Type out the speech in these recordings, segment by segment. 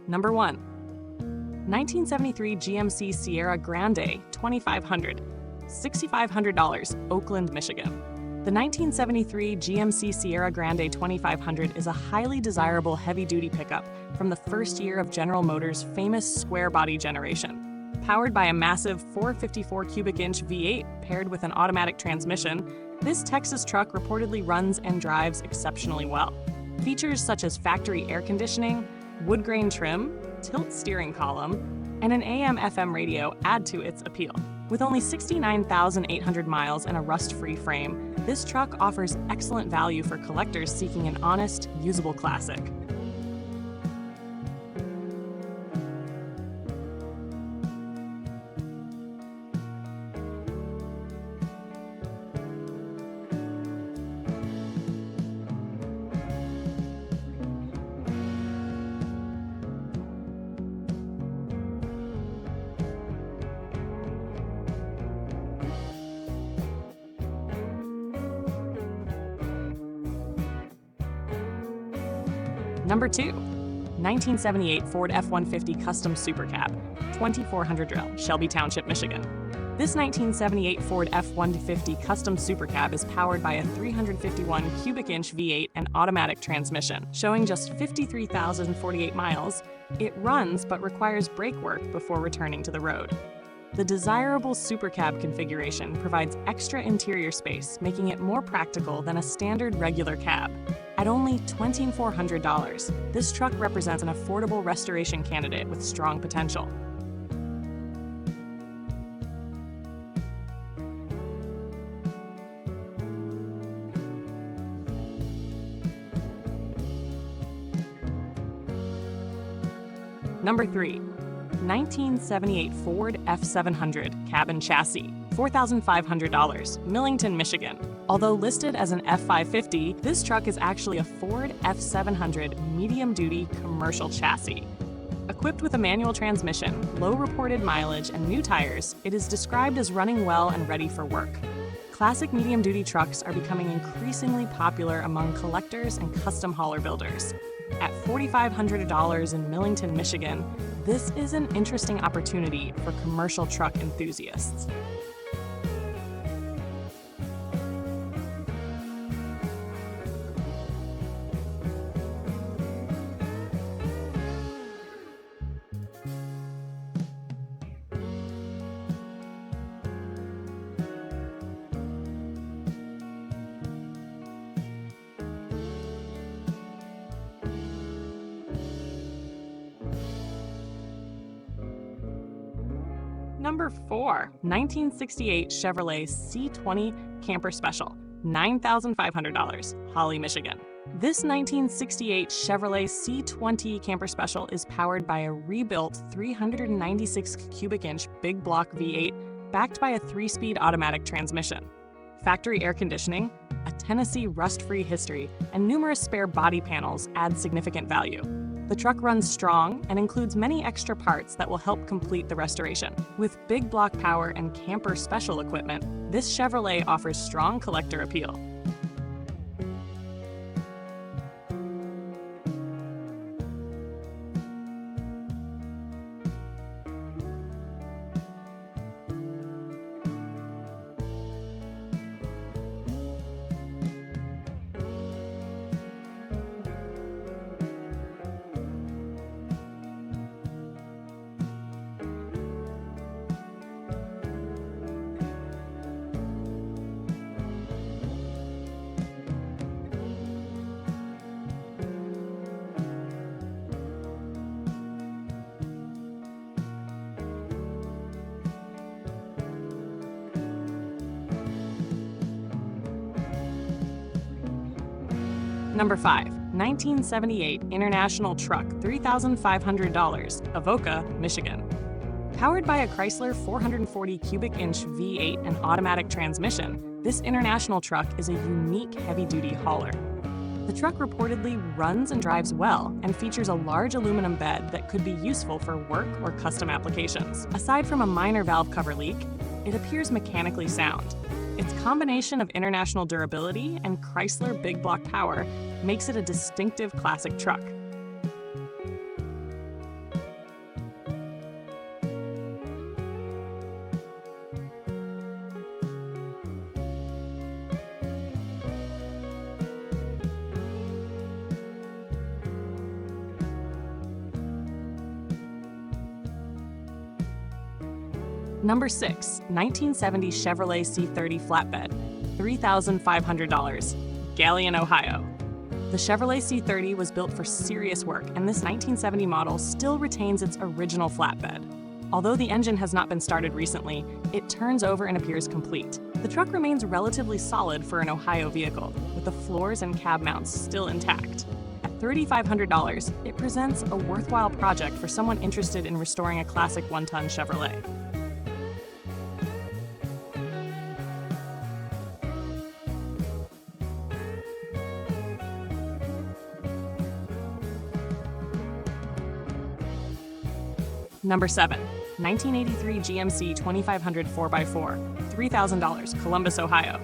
Number 1. 1973 GMC Sierra Grande 2500, $6,500, Oakland, Michigan. The 1973 GMC Sierra Grande 2500 is a highly desirable heavy-duty pickup from the first year of General Motors' famous square-body generation. Powered by a massive 454 cubic inch V8 paired with an automatic transmission, this Texas truck reportedly runs and drives exceptionally well. Features such as factory air conditioning, wood grain trim, tilt steering column, and an AM/FM radio add to its appeal. With only 69,800 miles and a rust-free frame, this truck offers excellent value for collectors seeking an honest, usable classic. Number 2. 1978 Ford F-150 Custom Super Cab, 2400 drill, Shelby Township, Michigan. This 1978 Ford F-150 Custom Super Cab is powered by a 351 cubic inch V8 and automatic transmission. Showing just 53,048 miles, it runs but requires brake work before returning to the road. The desirable Super Cab configuration provides extra interior space, making it more practical than a standard regular cab. At only $2,400, this truck represents an affordable restoration candidate with strong potential. Number 3. 1978 Ford F700 Cabin Chassis, $4,500, Millington, Michigan. Although listed as an F550, this truck is actually a Ford F700 medium-duty commercial chassis. Equipped with a manual transmission, low reported mileage, and new tires, it is described as running well and ready for work. Classic medium-duty trucks are becoming increasingly popular among collectors and custom hauler builders. At $4,500 in Millington, Michigan, this is an interesting opportunity for commercial truck enthusiasts. Number 4. 1968 Chevrolet C20 Camper Special, $9,500, Holly, Michigan. This 1968 Chevrolet C20 Camper Special is powered by a rebuilt 396 cubic inch big block V8 backed by a 3-speed automatic transmission. Factory air conditioning, a Tennessee rust-free history, and numerous spare body panels add significant value. The truck runs strong and includes many extra parts that will help complete the restoration. With big block power and camper special equipment, this Chevrolet offers strong collector appeal. Number 5. 1978 International Truck, $3,500, Avoca, Michigan. Powered by a Chrysler 440 cubic inch V8 and automatic transmission, this International truck is a unique heavy-duty hauler. The truck reportedly runs and drives well and features a large aluminum bed that could be useful for work or custom applications. Aside from a minor valve cover leak, it appears mechanically sound. Its combination of International durability and Chrysler big block power makes it a distinctive classic truck. Number 6. 1970 Chevrolet C30 Flatbed, $3,500, Galion, Ohio. The Chevrolet C30 was built for serious work, and this 1970 model still retains its original flatbed. Although the engine has not been started recently, it turns over and appears complete. The truck remains relatively solid for an Ohio vehicle, with the floors and cab mounts still intact. At $3,500, it presents a worthwhile project for someone interested in restoring a classic one-ton Chevrolet. Number 7. 1983 GMC 2500 4x4, $3,000, Columbus, Ohio.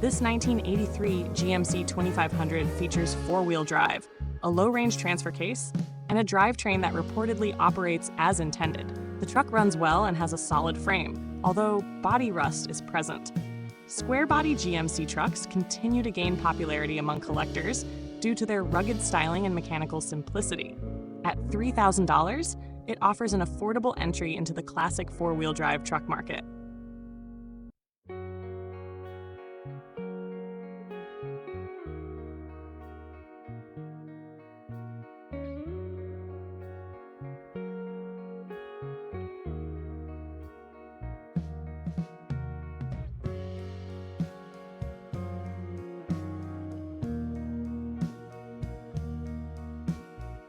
This 1983 GMC 2500 features four-wheel drive, a low-range transfer case, and a drivetrain that reportedly operates as intended. The truck runs well and has a solid frame, although body rust is present. Square-body GMC trucks continue to gain popularity among collectors due to their rugged styling and mechanical simplicity. At $3,000, it offers an affordable entry into the classic four-wheel drive truck market.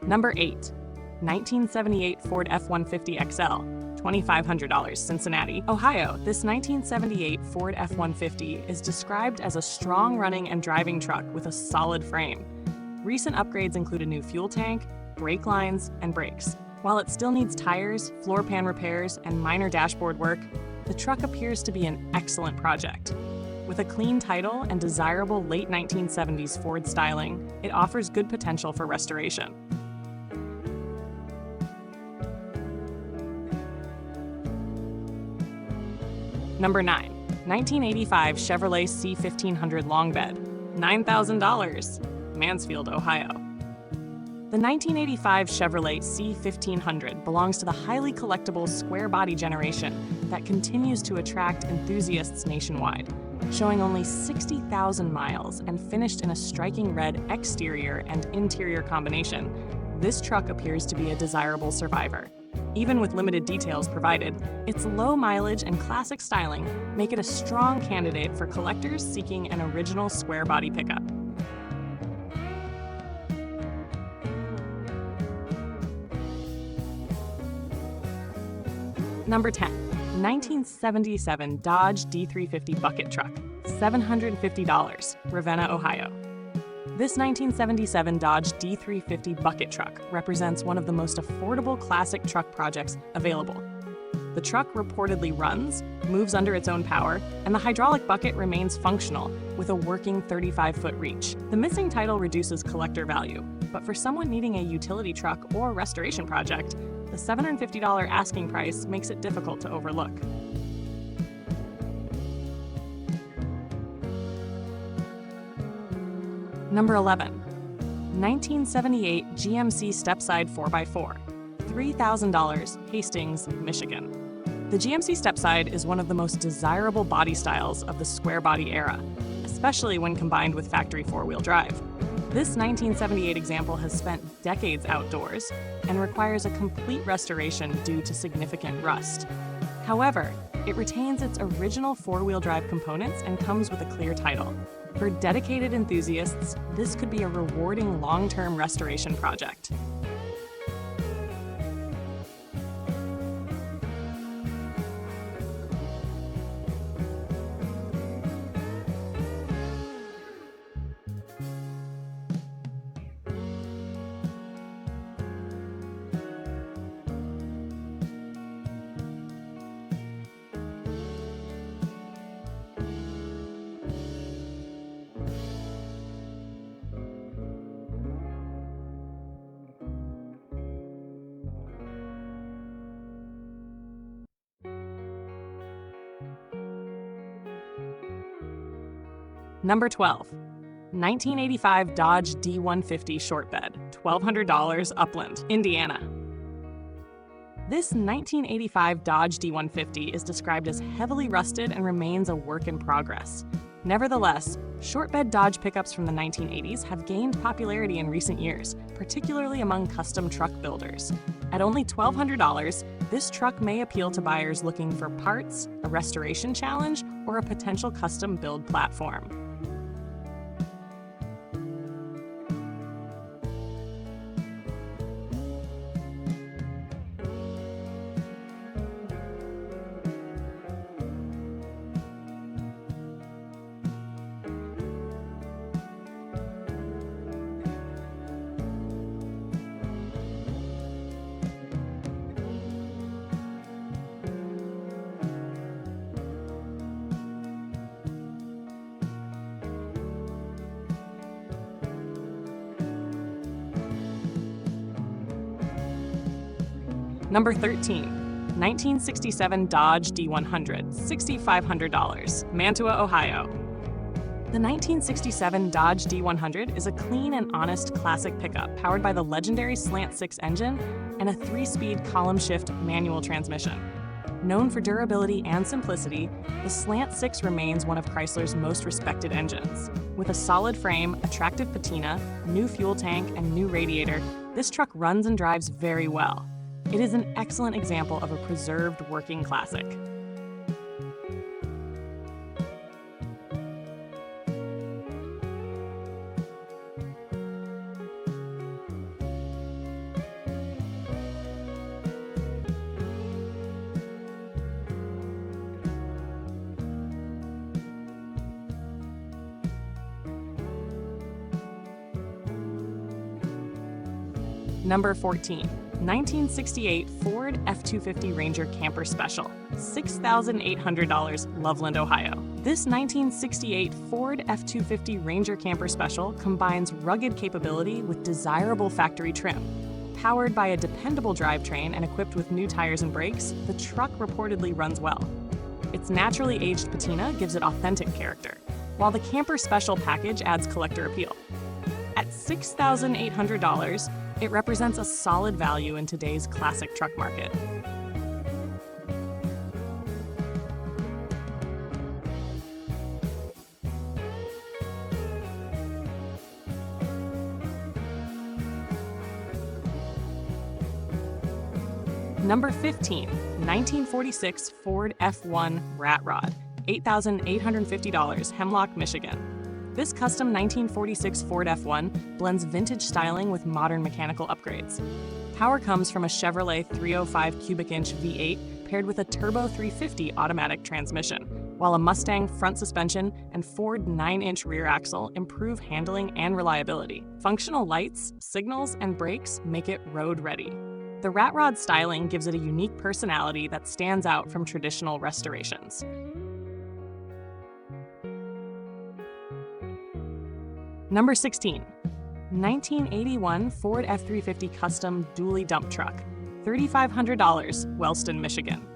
Number 8. 1978 Ford F-150 XL, $2,500, Cincinnati, Ohio. This 1978 Ford F-150 is described as a strong-running and driving truck with a solid frame. Recent upgrades include a new fuel tank, brake lines, and brakes. While it still needs tires, floor pan repairs, and minor dashboard work, the truck appears to be an excellent project. With a clean title and desirable late 1970s Ford styling, it offers good potential for restoration. Number 9. 1985 Chevrolet C1500 Long Bed, $9,000, Mansfield, Ohio. The 1985 Chevrolet C1500 belongs to the highly collectible square-body generation that continues to attract enthusiasts nationwide. Showing only 60,000 miles and finished in a striking red exterior and interior combination, this truck appears to be a desirable survivor. Even with limited details provided, its low mileage and classic styling make it a strong candidate for collectors seeking an original square-body pickup. Number 10. 1977 Dodge D350 Bucket Truck, $750, Ravenna, Ohio. This 1977 Dodge D350 bucket truck represents one of the most affordable classic truck projects available. The truck reportedly runs, moves under its own power, and the hydraulic bucket remains functional with a working 35-foot reach. The missing title reduces collector value, but for someone needing a utility truck or restoration project, the $750 asking price makes it difficult to overlook. Number 11. 1978 GMC stepside 4x4, $3,000, Hastings, Michigan. The GMC stepside is one of the most desirable body styles of the square body era, especially when combined with factory four-wheel drive. This 1978 example has spent decades outdoors and requires a complete restoration due to significant rust. However, it retains its original four-wheel drive components and comes with a clear title. For dedicated enthusiasts, this could be a rewarding long-term restoration project. Number 12. 1985 Dodge D150 Short Bed, $1,200, Upland, Indiana. This 1985 Dodge D150 is described as heavily rusted and remains a work in progress. Nevertheless, short-bed Dodge pickups from the 1980s have gained popularity in recent years, particularly among custom truck builders. At only $1,200, this truck may appeal to buyers looking for parts, a restoration challenge, or a potential custom build platform. Number 13, 1967 Dodge D100, $6,500, Mantua, Ohio. The 1967 Dodge D100 is a clean and honest classic pickup powered by the legendary Slant 6 engine and a 3-speed column-shift manual transmission. Known for durability and simplicity, the Slant 6 remains one of Chrysler's most respected engines. With a solid frame, attractive patina, new fuel tank, and new radiator, this truck runs and drives very well. It is an excellent example of a preserved working classic. Number 14, 1968 Ford F-250 Ranger Camper Special, $6,800, Loveland, Ohio. This 1968 Ford F-250 Ranger Camper Special combines rugged capability with desirable factory trim. Powered by a dependable drivetrain and equipped with new tires and brakes, the truck reportedly runs well. Its naturally aged patina gives it authentic character, while the Camper Special package adds collector appeal. At $6,800, it represents a solid value in today's classic truck market. Number 15, 1946 Ford F1 Rat Rod, $8,850, Hemlock, Michigan. This custom 1946 Ford F1 blends vintage styling with modern mechanical upgrades. Power comes from a Chevrolet 305 cubic inch V8 paired with a turbo 350 automatic transmission, while a Mustang front suspension and Ford 9-inch rear axle improve handling and reliability. Functional lights, signals, and brakes make it road ready. The Rat Rod styling gives it a unique personality that stands out from traditional restorations. Number 16, 1981 Ford F-350 Custom Dually Dump Truck, $3,500, Wellston, Michigan.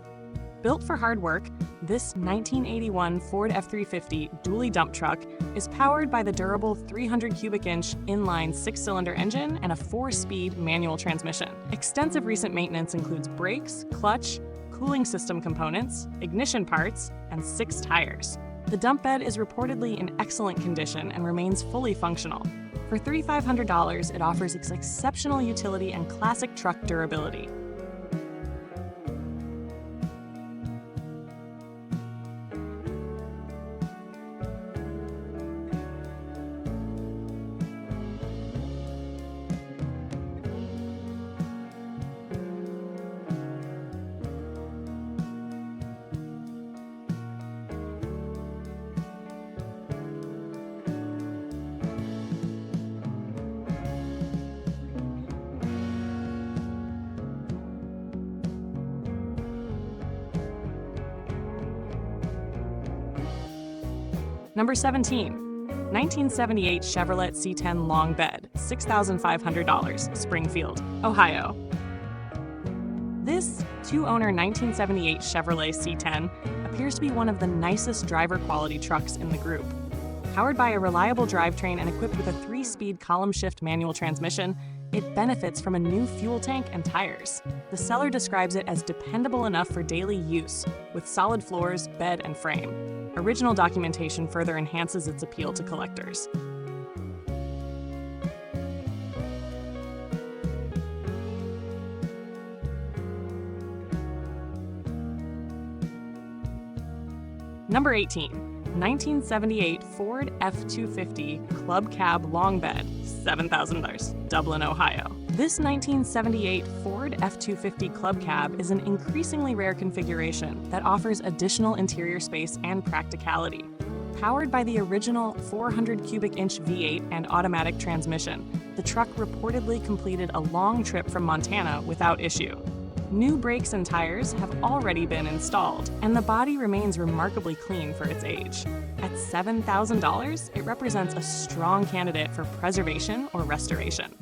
Built for hard work, this 1981 Ford F-350 Dually Dump Truck is powered by the durable 300 cubic inch inline 6-cylinder engine and a 4-speed manual transmission. Extensive recent maintenance includes brakes, clutch, cooling system components, ignition parts, and 6 tires. The dump bed is reportedly in excellent condition and remains fully functional. For $3,500, it offers exceptional utility and classic truck durability. Number 17, 1978 Chevrolet C10 Long Bed, $6,500, Springfield, Ohio. This two-owner 1978 Chevrolet C10 appears to be one of the nicest driver quality trucks in the group. Powered by a reliable drivetrain and equipped with a 3-speed column shift manual transmission, It benefits from a new fuel tank and tires. The seller describes it as dependable enough for daily use, with solid floors, bed, and frame. Original documentation further enhances its appeal to collectors. Number 18. 1978 Ford F-250 Club Cab Long Bed, $7,000, Dublin, Ohio. This 1978 Ford F-250 Club Cab is an increasingly rare configuration that offers additional interior space and practicality. Powered by the original 400 cubic inch V8 and automatic transmission, the truck reportedly completed a long trip from Montana without issue. New brakes and tires have already been installed, and the body remains remarkably clean for its age. At $7,000, it represents a strong candidate for preservation or restoration.